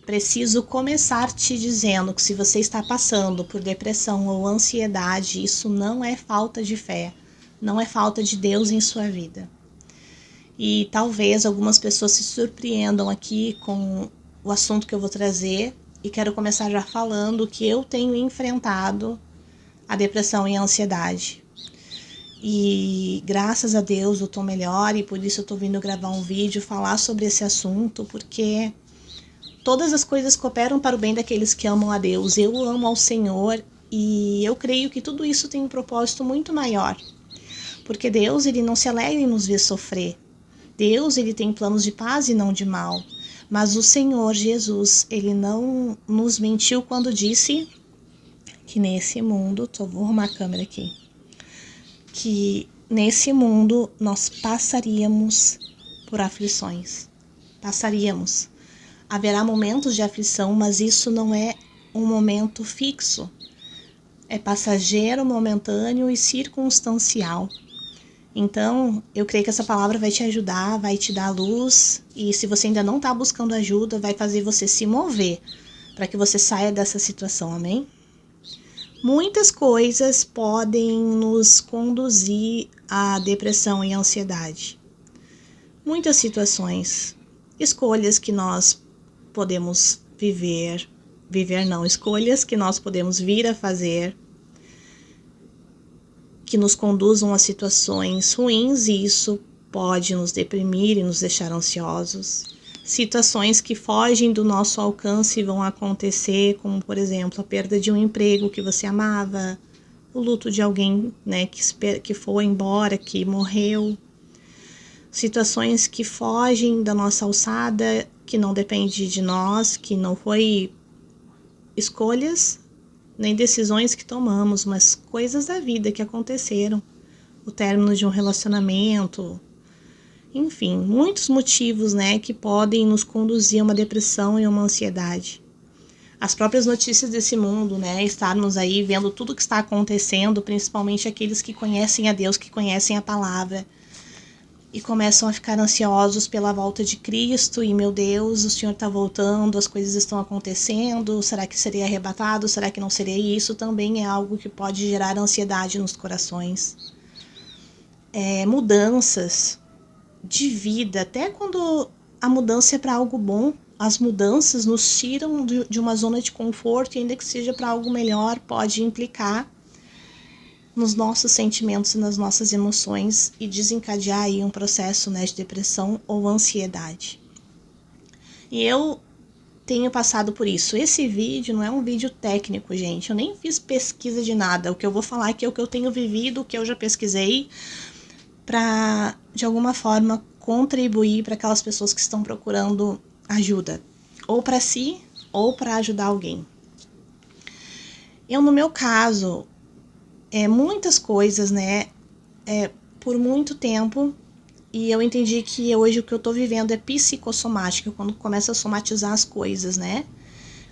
preciso começar te dizendo que se você está passando por depressão ou ansiedade, isso não é falta de fé, não é falta de Deus em sua vida. E talvez algumas pessoas se surpreendam aqui com o assunto que eu vou trazer, e quero começar já falando que eu tenho enfrentado a depressão e a ansiedade. E graças a Deus eu tô melhor, e por isso eu tô vindo gravar um vídeo, falar sobre esse assunto, porque todas as coisas cooperam para o bem daqueles que amam a Deus. Eu amo ao Senhor e eu creio que tudo isso tem um propósito muito maior. Porque Deus, ele não se alegra em nos ver sofrer. Deus, ele tem planos de paz e não de mal. Mas o Senhor Jesus, ele não nos mentiu quando disse que nesse mundo, vou arrumar a câmera aqui, que nesse mundo nós passaríamos por aflições. Passaríamos. Haverá momentos de aflição, mas isso não é um momento fixo. É passageiro, momentâneo e circunstancial. Então, eu creio que essa palavra vai te ajudar, vai te dar luz. E se você ainda não está buscando ajuda, vai fazer você se mover para que você saia dessa situação, amém? Muitas coisas podem nos conduzir à depressão e ansiedade. Muitas situações, escolhas que nós podemos escolhas que nós podemos vir a fazer, que nos conduzam a situações ruins, e isso pode nos deprimir e nos deixar ansiosos. Situações que fogem do nosso alcance vão acontecer, como por exemplo a perda de um emprego que você amava, o luto de alguém, né, que foi embora, que morreu. Situações que fogem da nossa alçada, que não depende de nós, que não foi escolhas nem decisões que tomamos, mas coisas da vida que aconteceram. O término de um relacionamento, enfim, muitos motivos, né, que podem nos conduzir a uma depressão e uma ansiedade. As próprias notícias desse mundo, né, estarmos aí vendo tudo que está acontecendo, principalmente aqueles que conhecem a Deus, que conhecem a palavra, e começam a ficar ansiosos pela volta de Cristo, e meu Deus, o Senhor está voltando, as coisas estão acontecendo, será que seria arrebatado, será que não seria? Isso também é algo que pode gerar ansiedade nos corações. Mudanças de vida, até quando a mudança é para algo bom, as mudanças nos tiram de uma zona de conforto, e ainda que seja para algo melhor, pode implicar nos nossos sentimentos e nas nossas emoções e desencadear aí um processo, né, de depressão ou ansiedade. E eu tenho passado por isso. Esse vídeo não é um vídeo técnico, gente. Eu nem fiz pesquisa de nada. O que eu vou falar aqui é o que eu tenho vivido, o que eu já pesquisei, para, de alguma forma, contribuir para aquelas pessoas que estão procurando ajuda, ou para si, ou para ajudar alguém. Eu, no meu caso, muitas coisas, né, por muito tempo, e eu entendi que hoje o que eu tô vivendo é psicossomática, quando começa a somatizar as coisas, né,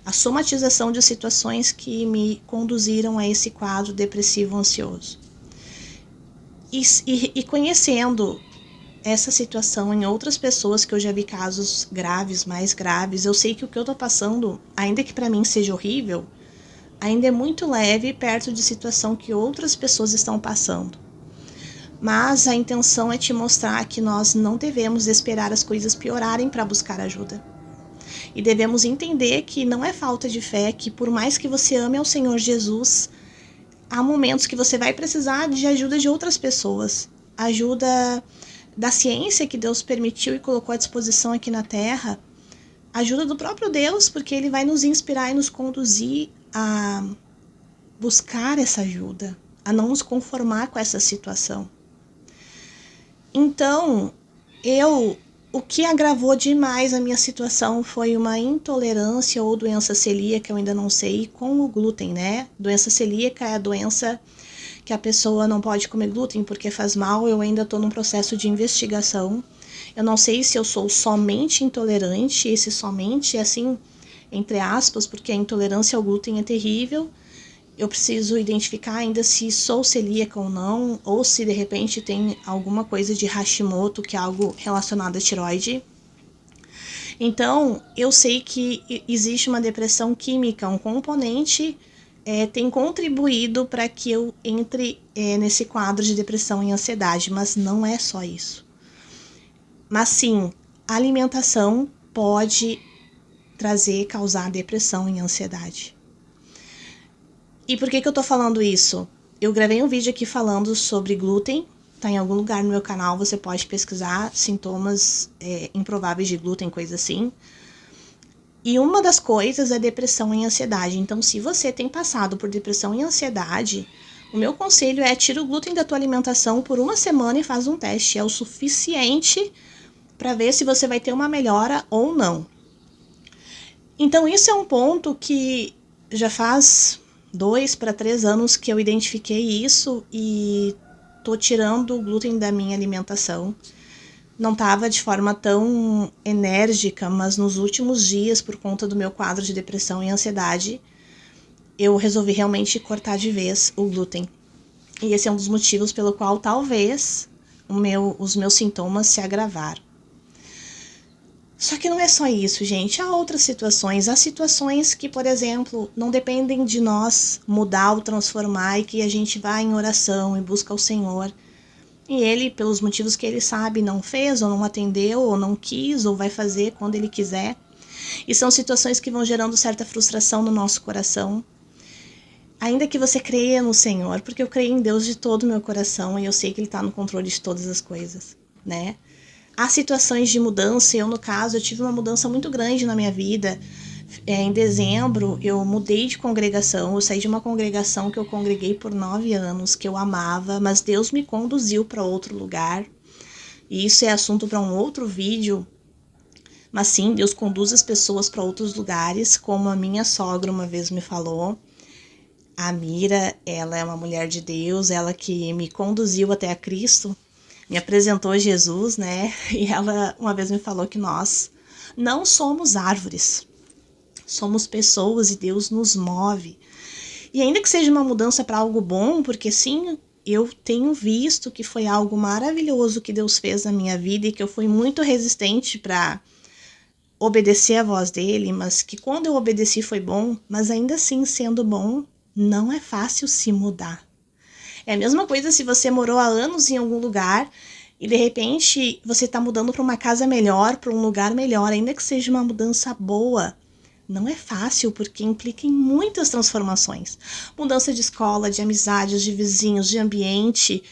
a somatização de situações que me conduziram a esse quadro depressivo ansioso. E conhecendo essa situação em outras pessoas, que eu já vi casos graves, mais graves, eu sei que o que eu tô passando, ainda que pra mim seja horrível, ainda é muito leve perto de situação que outras pessoas estão passando. Mas a intenção é te mostrar que nós não devemos esperar as coisas piorarem para buscar ajuda. E devemos entender que não é falta de fé, que por mais que você ame ao Senhor Jesus, há momentos que você vai precisar de ajuda de outras pessoas. Ajuda da ciência que Deus permitiu e colocou à disposição aqui na Terra. Ajuda do próprio Deus, porque Ele vai nos inspirar e nos conduzir a buscar essa ajuda, a não nos conformar com essa situação. Então, o que agravou demais a minha situação foi uma intolerância ou doença celíaca, eu ainda não sei, com o glúten, né? Doença celíaca é a doença que a pessoa não pode comer glúten porque faz mal. Eu ainda estou num processo de investigação. Eu não sei se eu sou somente intolerante, esse somente é assim, entre aspas, porque a intolerância ao glúten é terrível. Eu preciso identificar ainda se sou celíaca ou não, ou se de repente tem alguma coisa de Hashimoto, que é algo relacionado à tireoide. Então, eu sei que existe uma depressão química, um componente tem contribuído para que eu entre nesse quadro de depressão e ansiedade, mas não é só isso. Mas sim, a alimentação pode causar depressão e ansiedade. E por que eu tô falando isso? Eu gravei um vídeo aqui falando sobre glúten, tá em algum lugar no meu canal, você pode pesquisar sintomas improváveis de glúten, coisa assim. E uma das coisas é depressão e ansiedade. Então, se você tem passado por depressão e ansiedade, o meu conselho é tira o glúten da tua alimentação por 1 semana e faz um teste. É o suficiente para ver se você vai ter uma melhora ou não. Então, isso é um ponto que já faz 2 para 3 anos que eu identifiquei isso e tô tirando o glúten da minha alimentação. Não estava de forma tão enérgica, mas nos últimos dias, por conta do meu quadro de depressão e ansiedade, eu resolvi realmente cortar de vez o glúten. E esse é um dos motivos pelo qual talvez os meus sintomas se agravaram. Só que não é só isso, gente. Há outras situações. Há situações que, por exemplo, não dependem de nós mudar ou transformar e que a gente vai em oração e busca o Senhor. E ele, pelos motivos que ele sabe, não fez, ou não atendeu, ou não quis, ou vai fazer quando ele quiser. E são situações que vão gerando certa frustração no nosso coração. Ainda que você creia no Senhor, porque eu creio em Deus de todo o meu coração e eu sei que Ele está no controle de todas as coisas, né? Há situações de mudança, eu no caso, eu tive uma mudança muito grande na minha vida. Em dezembro, eu mudei de congregação, eu saí de uma congregação que eu congreguei por 9 anos, que eu amava, mas Deus me conduziu para outro lugar. E isso é assunto para um outro vídeo. Mas sim, Deus conduz as pessoas para outros lugares, como a minha sogra uma vez me falou. A Mira, ela é uma mulher de Deus, ela que me conduziu até a Cristo, me apresentou Jesus, né? E ela uma vez me falou que nós não somos árvores, somos pessoas e Deus nos move. E ainda que seja uma mudança para algo bom, porque sim, eu tenho visto que foi algo maravilhoso que Deus fez na minha vida e que eu fui muito resistente para obedecer a voz dele, mas que quando eu obedeci foi bom, mas ainda assim, sendo bom, não é fácil se mudar. É a mesma coisa se você morou há anos em algum lugar e de repente você está mudando para uma casa melhor, para um lugar melhor, ainda que seja uma mudança boa. Não é fácil porque implica em muitas transformações. Mudança de escola, de amizades, de vizinhos, de ambiente,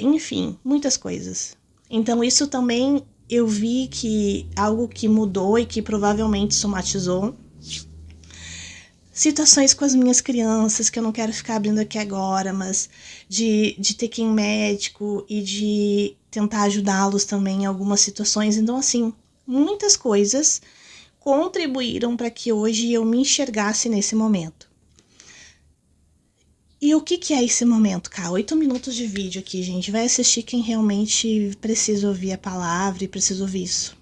enfim, muitas coisas. Então isso também eu vi que algo que mudou e que provavelmente somatizou. Situações com as minhas crianças, que eu não quero ficar abrindo aqui agora, mas de ter que ir em médico e de tentar ajudá-los também em algumas situações. Então, assim, muitas coisas contribuíram para que hoje eu me enxergasse nesse momento. E o que é esse momento, cara? 8 minutos de vídeo aqui, gente. Vai assistir quem realmente precisa ouvir a palavra e precisa ouvir isso.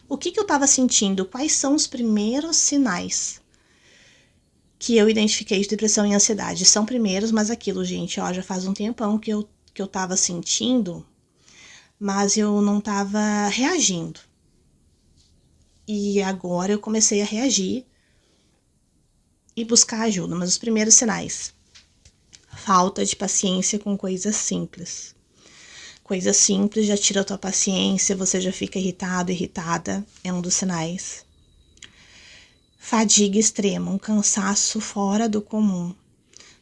O que eu tava sentindo? Quais são os primeiros sinais que eu identifiquei de depressão e ansiedade? São primeiros, mas aquilo, gente, ó, já faz um tempão que eu tava sentindo, mas eu não tava reagindo. E agora eu comecei a reagir e buscar ajuda. Mas os primeiros sinais: falta de paciência com coisas simples. Coisa simples já tira a tua paciência, você já fica irritado, irritada, é um dos sinais. Fadiga extrema, um cansaço fora do comum.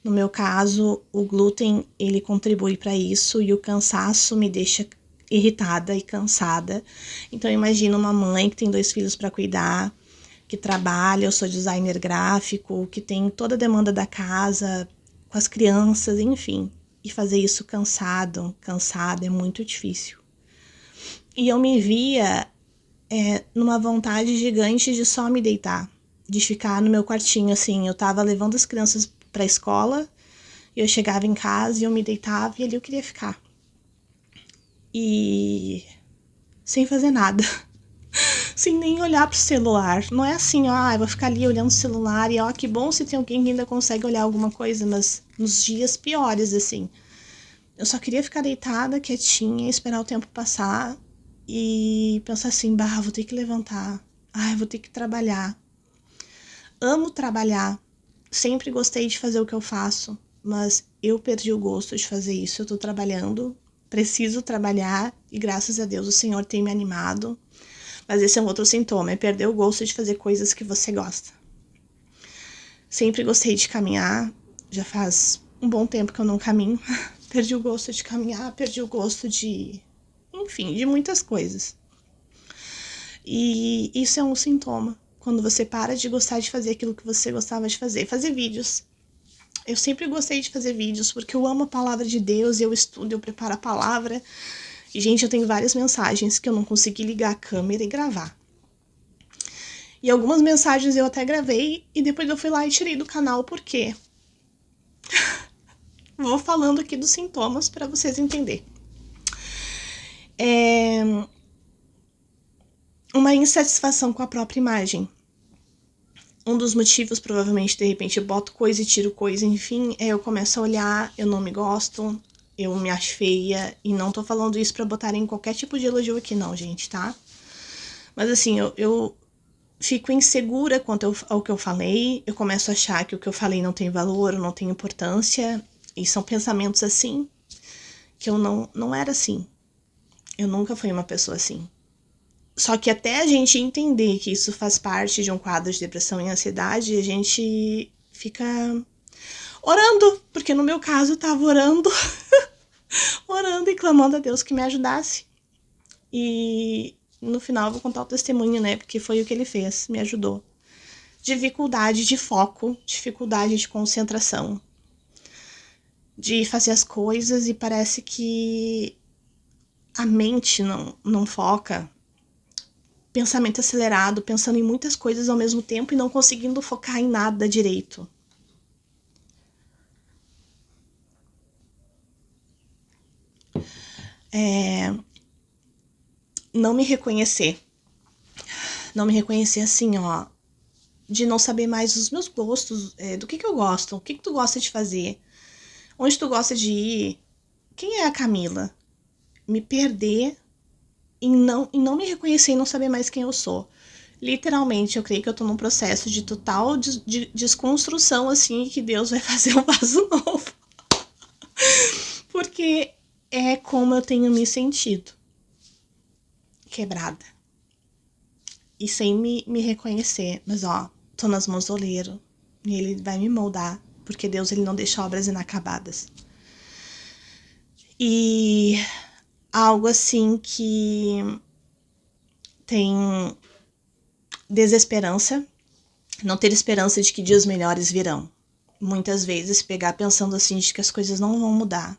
No meu caso, o glúten, ele contribui para isso e o cansaço me deixa irritada e cansada. Então, imagina uma mãe que tem 2 filhos para cuidar, que trabalha, eu sou designer gráfico, que tem toda a demanda da casa, com as crianças, enfim. E fazer isso cansada é muito difícil. E eu me via numa vontade gigante de só me deitar, de ficar no meu quartinho, assim. Eu tava levando as crianças pra escola, eu chegava em casa e eu me deitava e ali eu queria ficar. E sem fazer nada. Sem nem olhar pro celular. Não é assim, ó, eu vou ficar ali olhando o celular e ó, que bom se tem alguém que ainda consegue olhar alguma coisa, mas nos dias piores, assim. Eu só queria ficar deitada, quietinha, esperar o tempo passar e pensar assim, vou ter que levantar. Ai, vou ter que trabalhar. Amo trabalhar. Sempre gostei de fazer o que eu faço, mas eu perdi o gosto de fazer isso. Eu tô trabalhando, preciso trabalhar e graças a Deus o Senhor tem me animado. Mas esse é um outro sintoma, é perder o gosto de fazer coisas que você gosta. Sempre gostei de caminhar, já faz um bom tempo que eu não caminho. Perdi o gosto de caminhar, perdi o gosto de... enfim, de muitas coisas. E isso é um sintoma. Quando você para de gostar de fazer aquilo que você gostava de fazer. Fazer vídeos. Eu sempre gostei de fazer vídeos porque eu amo a palavra de Deus, eu estudo, eu preparo a palavra. E, gente, eu tenho várias mensagens que eu não consegui ligar a câmera e gravar. E algumas mensagens eu até gravei e depois eu fui lá e tirei do canal, por quê? Vou falando aqui dos sintomas para vocês entenderem. Uma insatisfação com a própria imagem. Um dos motivos, provavelmente, de repente, eu boto coisa e tiro coisa, enfim, eu começo a olhar, eu não me gosto, eu me acho feia, e não tô falando isso pra botarem qualquer tipo de elogio aqui, não, gente, tá? Mas assim, eu fico insegura quanto ao que eu falei, eu começo a achar que o que eu falei não tem valor, não tem importância, e são pensamentos assim, que eu não era assim. Eu nunca fui uma pessoa assim. Só que até a gente entender que isso faz parte de um quadro de depressão e ansiedade, a gente fica orando, porque no meu caso eu tava orando, orando e clamando a Deus que me ajudasse. E no final eu vou contar o testemunho, né, porque foi o que ele fez, me ajudou. Dificuldade de foco, dificuldade de concentração, de fazer as coisas e parece que a mente não foca. Pensamento acelerado, pensando em muitas coisas ao mesmo tempo e não conseguindo focar em nada direito. Não me reconhecer. Não me reconhecer assim, ó. De não saber mais os meus gostos, do que eu gosto, o que tu gosta de fazer, onde tu gosta de ir, quem é a Camila. Me perder e não me reconhecer e não saber mais quem eu sou. Literalmente, eu creio que eu tô num processo de total de desconstrução, assim, que Deus vai fazer um vaso novo. Porque é como eu tenho me sentido. Quebrada. E sem me reconhecer. Mas, ó, tô nas mãos do oleiro. E ele vai me moldar. Porque Deus, ele não deixa obras inacabadas. E algo assim que tem desesperança, não ter esperança de que dias melhores virão. Muitas vezes pegar pensando assim de que as coisas não vão mudar.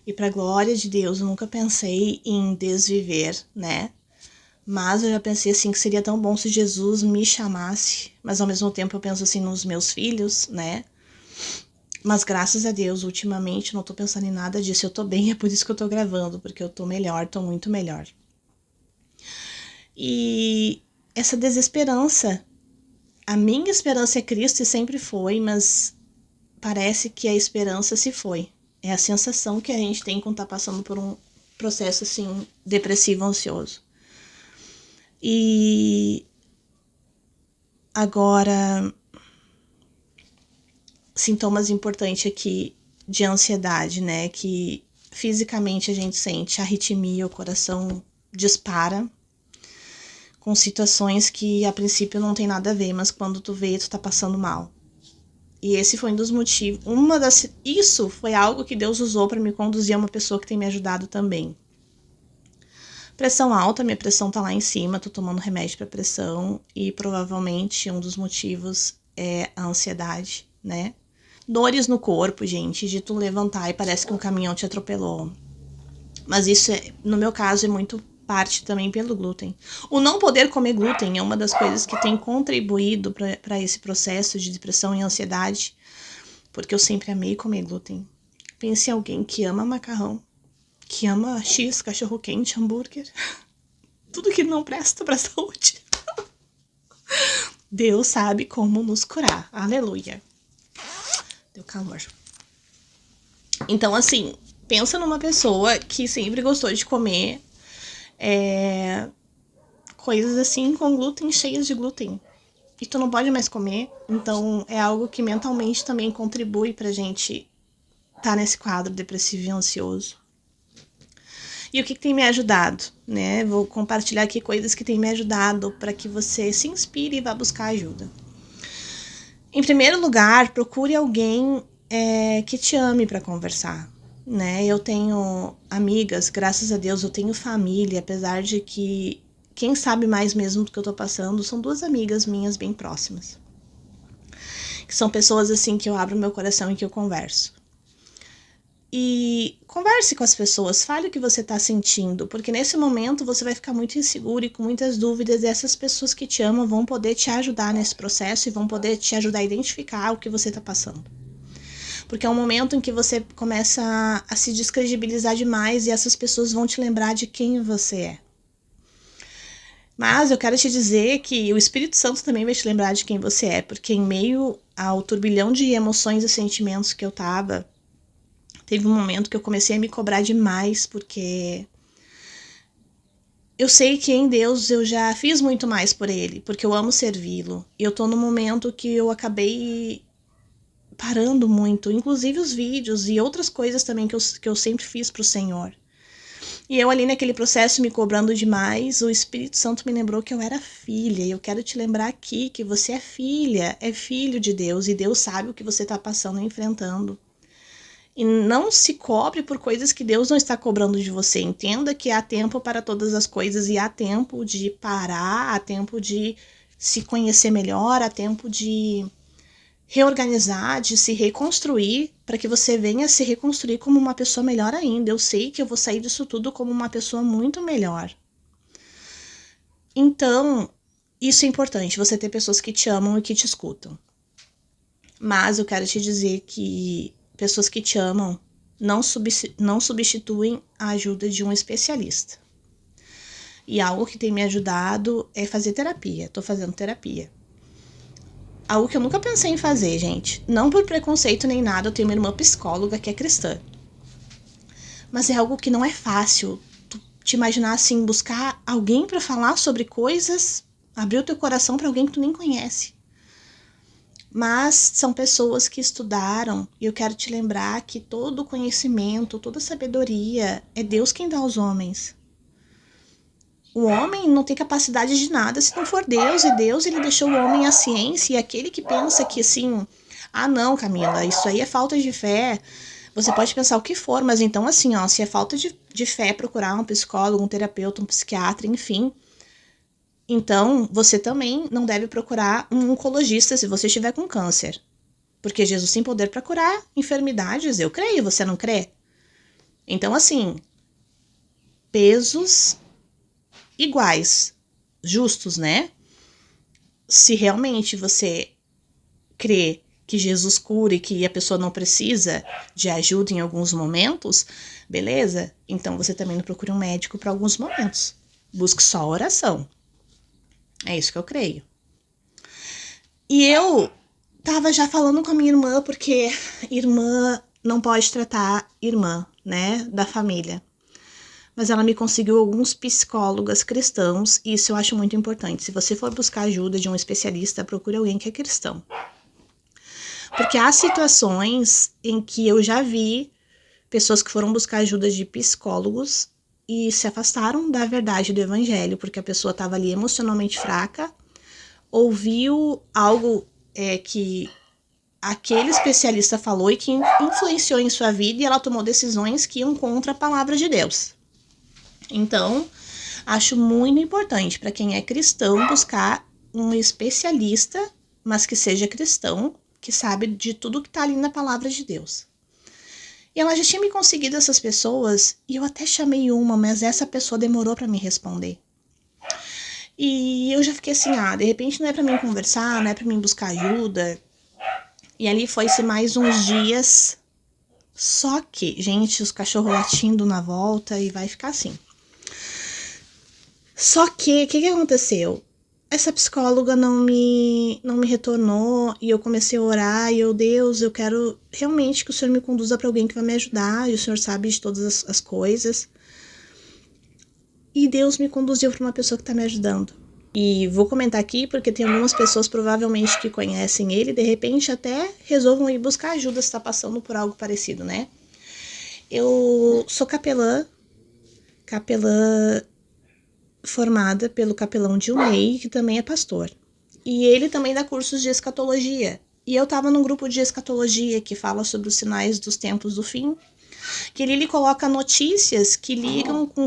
E pra glória de Deus, eu nunca pensei em desviver, né? Mas eu já pensei assim que seria tão bom se Jesus me chamasse, mas ao mesmo tempo eu penso assim nos meus filhos, né? Mas graças a Deus, ultimamente, não tô pensando em nada disso. Eu tô bem, é por isso que eu tô gravando, porque eu tô melhor, tô muito melhor. E essa desesperança, a minha esperança é Cristo e sempre foi, mas parece que a esperança se foi. É a sensação que a gente tem quando tá passando por um processo assim depressivo, ansioso. E agora, sintomas importantes aqui de ansiedade, né? Que fisicamente a gente sente arritmia, o coração dispara, com situações que a princípio não tem nada a ver, mas quando tu vê, tu tá passando mal. E esse foi um dos motivos, isso foi algo que Deus usou para me conduzir a uma pessoa que tem me ajudado também. Pressão alta, minha pressão tá lá em cima, tô tomando remédio para pressão e provavelmente um dos motivos é a ansiedade, né? Dores no corpo, gente, de tu levantar e parece que um caminhão te atropelou. Mas isso, no meu caso, é muito parte também pelo glúten. O não poder comer glúten é uma das coisas que tem contribuído para esse processo de depressão e ansiedade, porque eu sempre amei comer glúten. Pense em alguém que ama macarrão, que ama X, cachorro-quente, hambúrguer, tudo que não presta para a saúde. Deus sabe como nos curar. Aleluia. Deu calor. Então, assim, pensa numa pessoa que sempre gostou de comer coisas assim com glúten, cheias de glúten. E tu não pode mais comer, então é algo que mentalmente também contribui pra gente estar nesse quadro depressivo e ansioso. E o que tem me ajudado, né? Vou compartilhar aqui coisas que tem me ajudado para que você se inspire e vá buscar ajuda. Em primeiro lugar, procure alguém que te ame para conversar, né? Eu tenho amigas, graças a Deus, eu tenho família, apesar de que quem sabe mais mesmo do que eu tô passando são 2 amigas minhas bem próximas. Que são pessoas assim que eu abro meu coração e que eu converso. E converse com as pessoas, fale o que você está sentindo, porque nesse momento você vai ficar muito inseguro e com muitas dúvidas, e essas pessoas que te amam vão poder te ajudar nesse processo e vão poder te ajudar a identificar o que você está passando. Porque é um momento em que você começa a se descredibilizar demais e essas pessoas vão te lembrar de quem você é. Mas eu quero te dizer que o Espírito Santo também vai te lembrar de quem você é, porque em meio ao turbilhão de emoções e sentimentos que eu tava, teve um momento que eu comecei a me cobrar demais, porque eu sei que em Deus eu já fiz muito mais por Ele, porque eu amo servi-lo. E eu tô num momento que eu acabei parando muito, inclusive os vídeos e outras coisas também que eu sempre fiz pro Senhor. E eu ali naquele processo me cobrando demais, o Espírito Santo me lembrou que eu era filha. E eu quero te lembrar aqui que você é filha, é filho de Deus, e Deus sabe o que você tá passando e enfrentando. E não se cobre por coisas que Deus não está cobrando de você. Entenda que há tempo para todas as coisas e há tempo de parar, há tempo de se conhecer melhor, há tempo de reorganizar, de se reconstruir, para que você venha se reconstruir como uma pessoa melhor ainda. Eu sei que eu vou sair disso tudo como uma pessoa muito melhor. Então, isso é importante, você ter pessoas que te amam e que te escutam. Mas eu quero te dizer que pessoas que te amam não substituem a ajuda de um especialista. E algo que tem me ajudado é fazer terapia. Tô fazendo terapia. Algo que eu nunca pensei em fazer, gente. Não por preconceito nem nada, eu tenho uma irmã psicóloga que é cristã. Mas é algo que não é fácil. Tu te imaginar assim, buscar alguém para falar sobre coisas, abrir o teu coração para alguém que tu nem conhece. Mas são pessoas que estudaram, e eu quero te lembrar que todo conhecimento, toda sabedoria, é Deus quem dá aos homens. O homem não tem capacidade de nada se não for Deus, e Deus ele deixou o homem a ciência, e aquele que pensa que assim, ah não, Camila, isso aí é falta de fé, você pode pensar o que for, mas então assim, ó, se é falta de fé procurar um psicólogo, um terapeuta, um psiquiatra, enfim, então, você também não deve procurar um oncologista se você estiver com câncer. Porque Jesus tem poder para curar enfermidades, eu creio, você não crê? Então, assim, pesos iguais, justos, né? Se realmente você crê que Jesus cura e que a pessoa não precisa de ajuda em alguns momentos, beleza? Então, você também não procure um médico para alguns momentos. Busque só oração. É isso que eu creio. E eu tava já falando com a minha irmã, porque irmã não pode tratar irmã, né, da família. Mas ela me conseguiu alguns psicólogos cristãos, e isso eu acho muito importante. Se você for buscar ajuda de um especialista, procure alguém que é cristão. Porque há situações em que eu já vi pessoas que foram buscar ajuda de psicólogos e se afastaram da verdade do evangelho, porque a pessoa estava ali emocionalmente fraca, ouviu algo que aquele especialista falou e que influenciou em sua vida, e ela tomou decisões que iam contra a palavra de Deus. Então, acho muito importante para quem é cristão buscar um especialista, mas que seja cristão, que sabe de tudo que está ali na palavra de Deus. E ela já tinha me conseguido essas pessoas, e eu até chamei uma, mas essa pessoa demorou para me responder. E eu já fiquei assim, de repente não é pra mim conversar, não é pra mim buscar ajuda. E ali foi-se mais uns dias. Só que, gente, os cachorros latindo na volta e vai ficar assim. Só que, o que aconteceu? Essa psicóloga não me retornou e eu comecei a orar e Deus, eu quero realmente que o Senhor me conduza pra alguém que vai me ajudar, e o Senhor sabe de todas as coisas. E Deus me conduziu pra uma pessoa que tá me ajudando. E vou comentar aqui porque tem algumas pessoas provavelmente que conhecem ele, de repente até resolvam ir buscar ajuda se está passando por algo parecido, né? Eu sou capelã formada pelo capelão Dilmei, que também é pastor. E ele também dá cursos de escatologia. E eu estava num grupo de escatologia que fala sobre os sinais dos tempos do fim, que ele coloca notícias que ligam com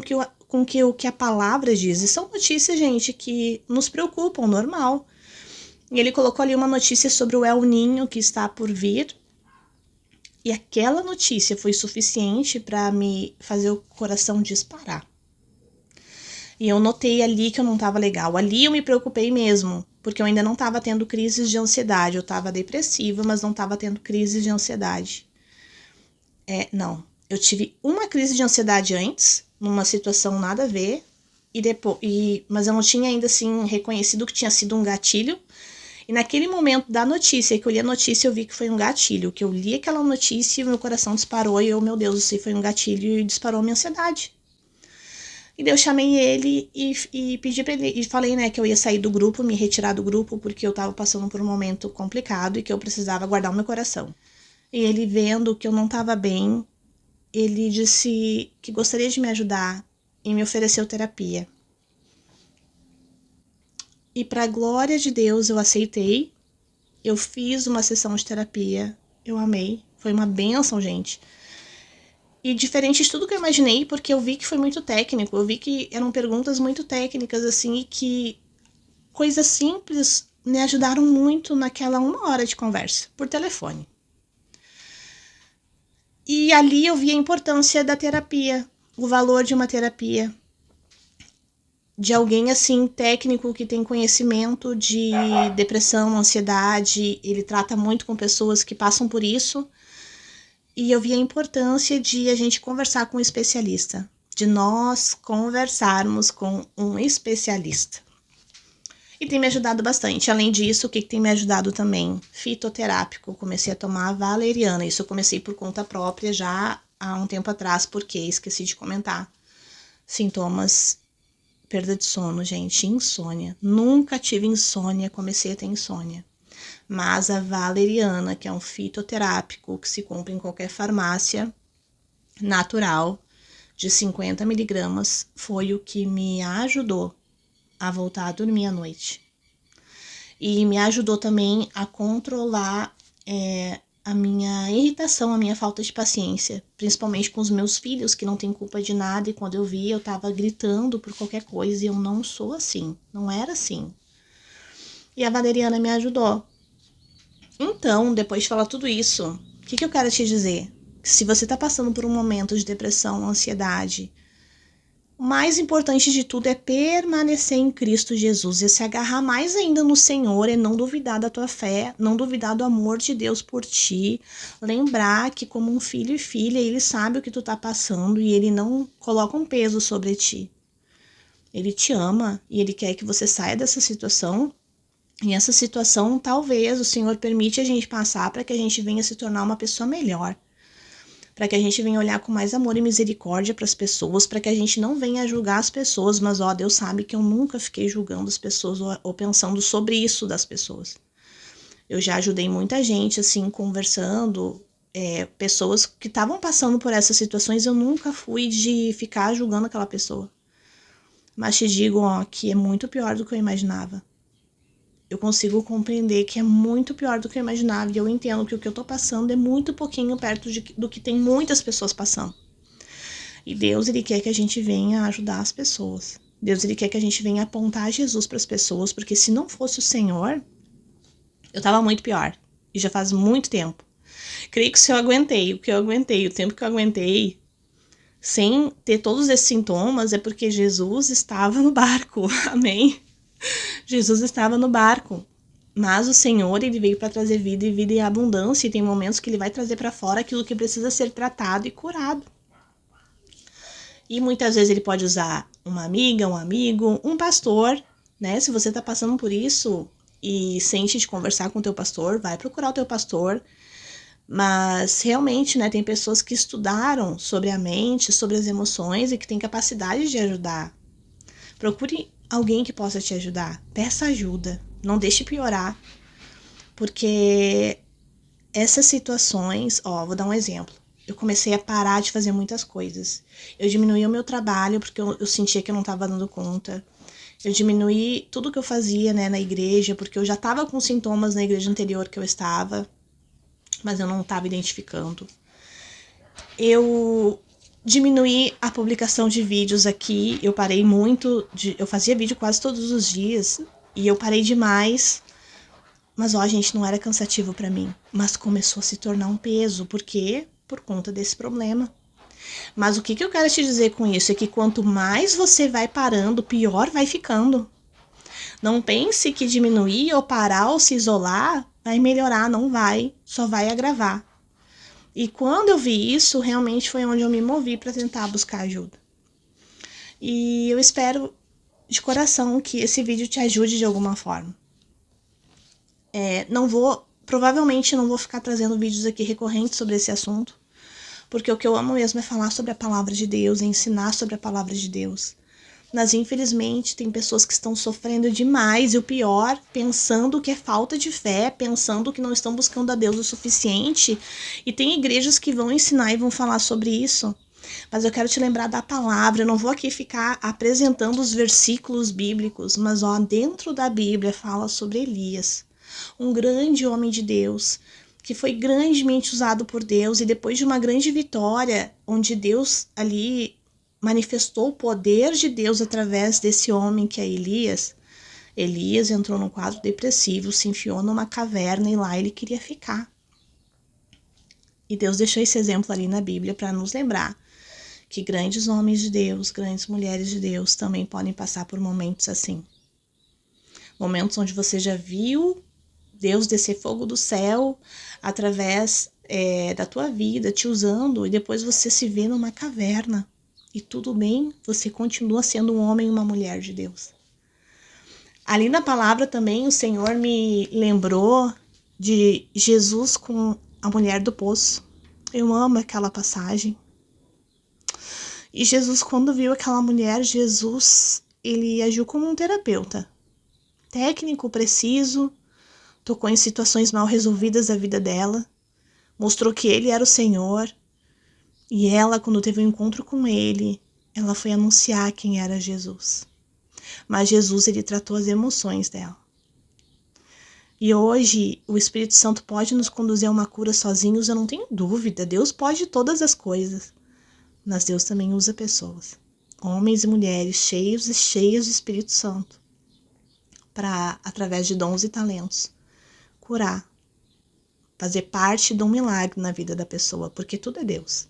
o que a palavra diz. E são notícias, gente, que nos preocupam, normal. E ele colocou ali uma notícia sobre o El Ninho que está por vir. E aquela notícia foi suficiente para me fazer o coração disparar. E eu notei ali que eu não estava legal. Ali eu me preocupei mesmo, porque eu ainda não estava tendo crises de ansiedade. Eu estava depressiva, mas não estava tendo crises de ansiedade. Não. Eu tive uma crise de ansiedade antes, numa situação nada a ver, mas eu não tinha ainda assim reconhecido que tinha sido um gatilho. E naquele momento da notícia, que eu li a notícia, eu vi que foi um gatilho. Que eu li aquela notícia e meu coração disparou e eu, meu Deus, isso foi um gatilho e disparou a minha ansiedade. E daí eu chamei ele e pedi pra ele, e falei, né, que eu ia sair do grupo, me retirar do grupo, porque eu tava passando por um momento complicado e que eu precisava guardar o meu coração. E ele, vendo que eu não tava bem, ele disse que gostaria de me ajudar e me ofereceu terapia. E para a glória de Deus eu aceitei, eu fiz uma sessão de terapia, eu amei, foi uma bênção, gente. E diferente de tudo que eu imaginei, porque eu vi que foi muito técnico, eu vi que eram perguntas muito técnicas, assim, e que coisas simples me ajudaram muito naquela 1 hora de conversa, por telefone. E ali eu vi a importância da terapia, o valor de uma terapia, de alguém assim técnico que tem conhecimento de depressão, ansiedade, ele trata muito com pessoas que passam por isso. E eu vi a importância de a gente conversar com um especialista, de nós conversarmos com um especialista. E tem me ajudado bastante. Além disso, o que tem me ajudado também? Fitoterápico. Comecei a tomar valeriana. Isso eu comecei por conta própria já há um tempo atrás, porque esqueci de comentar. Sintomas: perda de sono, gente, insônia. Nunca tive insônia, comecei a ter insônia. Mas a valeriana, que é um fitoterápico que se compra em qualquer farmácia natural, de 50 miligramas, foi o que me ajudou a voltar a dormir à noite. E me ajudou também a controlar a minha irritação, a minha falta de paciência, principalmente com os meus filhos, que não têm culpa de nada, e quando eu vi, eu tava gritando por qualquer coisa, e eu não sou assim, não era assim. E a valeriana me ajudou. Então, depois de falar tudo isso, o que eu quero te dizer? Se você está passando por um momento de depressão, ansiedade, o mais importante de tudo é permanecer em Cristo Jesus e se agarrar mais ainda no Senhor, e não duvidar da tua fé, não duvidar do amor de Deus por ti. Lembrar que como um filho e filha, Ele sabe o que tu tá passando e Ele não coloca um peso sobre ti. Ele te ama e Ele quer que você saia dessa situação. E essa situação, talvez, o Senhor permite a gente passar para que a gente venha se tornar uma pessoa melhor. Para que a gente venha olhar com mais amor e misericórdia para as pessoas, para que a gente não venha julgar as pessoas, mas Deus sabe que eu nunca fiquei julgando as pessoas ou pensando sobre isso das pessoas. Eu já ajudei muita gente, assim, conversando, pessoas que estavam passando por essas situações, eu nunca fui de ficar julgando aquela pessoa. Mas te digo, que é muito pior do que eu imaginava. Eu consigo compreender que é muito pior do que eu imaginava. E eu entendo que o que eu tô passando é muito pouquinho perto do que tem muitas pessoas passando. E Deus, Ele quer que a gente venha ajudar as pessoas. Deus, Ele quer que a gente venha apontar Jesus para as pessoas. Porque se não fosse o Senhor, eu tava muito pior. E já faz muito tempo. Creio que se eu aguentei o tempo que eu aguentei, sem ter todos esses sintomas, é porque Jesus estava no barco. Amém? Jesus estava no barco, mas o Senhor, Ele veio para trazer vida e vida em abundância, e tem momentos que Ele vai trazer para fora aquilo que precisa ser tratado e curado. E muitas vezes Ele pode usar uma amiga, um amigo, um pastor, né? Se você está passando por isso e sente de conversar com o teu pastor, vai procurar o teu pastor. Mas realmente, né, tem pessoas que estudaram sobre a mente, sobre as emoções e que têm capacidade de ajudar. Procure alguém que possa te ajudar. Peça ajuda, não deixe piorar, porque essas situações, vou dar um exemplo. Eu comecei a parar de fazer muitas coisas. Eu diminuí o meu trabalho porque eu sentia que eu não estava dando conta. Eu diminuí tudo que eu fazia, né, na igreja, porque eu já estava com sintomas na igreja anterior que eu estava, mas eu não estava identificando. Eu diminuí a publicação de vídeos aqui, eu parei muito, eu fazia vídeo quase todos os dias, e eu parei demais. Mas, gente, não era cansativo pra mim, mas começou a se tornar um peso. Por quê? Por conta desse problema. Mas o que eu quero te dizer com isso é que quanto mais você vai parando, pior vai ficando. Não pense que diminuir ou parar ou se isolar vai melhorar, não vai, só vai agravar. E quando eu vi isso, realmente foi onde eu me movi para tentar buscar ajuda. E eu espero de coração que esse vídeo te ajude de alguma forma. Provavelmente não vou ficar trazendo vídeos aqui recorrentes sobre esse assunto, porque o que eu amo mesmo é falar sobre a palavra de Deus, é ensinar sobre a palavra de Deus. Mas infelizmente tem pessoas que estão sofrendo demais e o pior, pensando que é falta de fé, pensando que não estão buscando a Deus o suficiente. E tem igrejas que vão ensinar e vão falar sobre isso. Mas eu quero te lembrar da palavra, eu não vou aqui ficar apresentando os versículos bíblicos, mas dentro da Bíblia fala sobre Elias, um grande homem de Deus, que foi grandemente usado por Deus, e depois de uma grande vitória, onde Deus ali manifestou o poder de Deus através desse homem que é Elias, Elias entrou num quadro depressivo, se enfiou numa caverna e lá ele queria ficar. E Deus deixou esse exemplo ali na Bíblia para nos lembrar que grandes homens de Deus, grandes mulheres de Deus também podem passar por momentos assim. Momentos onde você já viu Deus descer fogo do céu através da tua vida, te usando, e depois você se vê numa caverna. E tudo bem, você continua sendo um homem e uma mulher de Deus. Ali na palavra também o Senhor me lembrou de Jesus com a mulher do poço. Eu amo aquela passagem. E Jesus, quando viu aquela mulher, ele agiu como um terapeuta. Técnico, preciso, tocou em situações mal resolvidas da vida dela, mostrou que ele era o Senhor, e ela, quando teve um encontro com ele, ela foi anunciar quem era Jesus. Mas Jesus, ele tratou as emoções dela. E hoje, o Espírito Santo pode nos conduzir a uma cura sozinhos, eu não tenho dúvida. Deus pode todas as coisas, mas Deus também usa pessoas, homens e mulheres cheios e cheias do Espírito Santo, para, através de dons e talentos, curar, fazer parte de um milagre na vida da pessoa, porque tudo é Deus.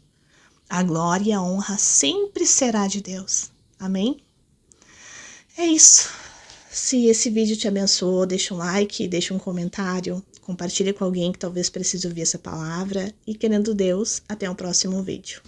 A glória e a honra sempre será de Deus. Amém? É isso. Se esse vídeo te abençoou, deixa um like, deixa um comentário, compartilha com alguém que talvez precise ouvir essa palavra. E querendo Deus, até o próximo vídeo.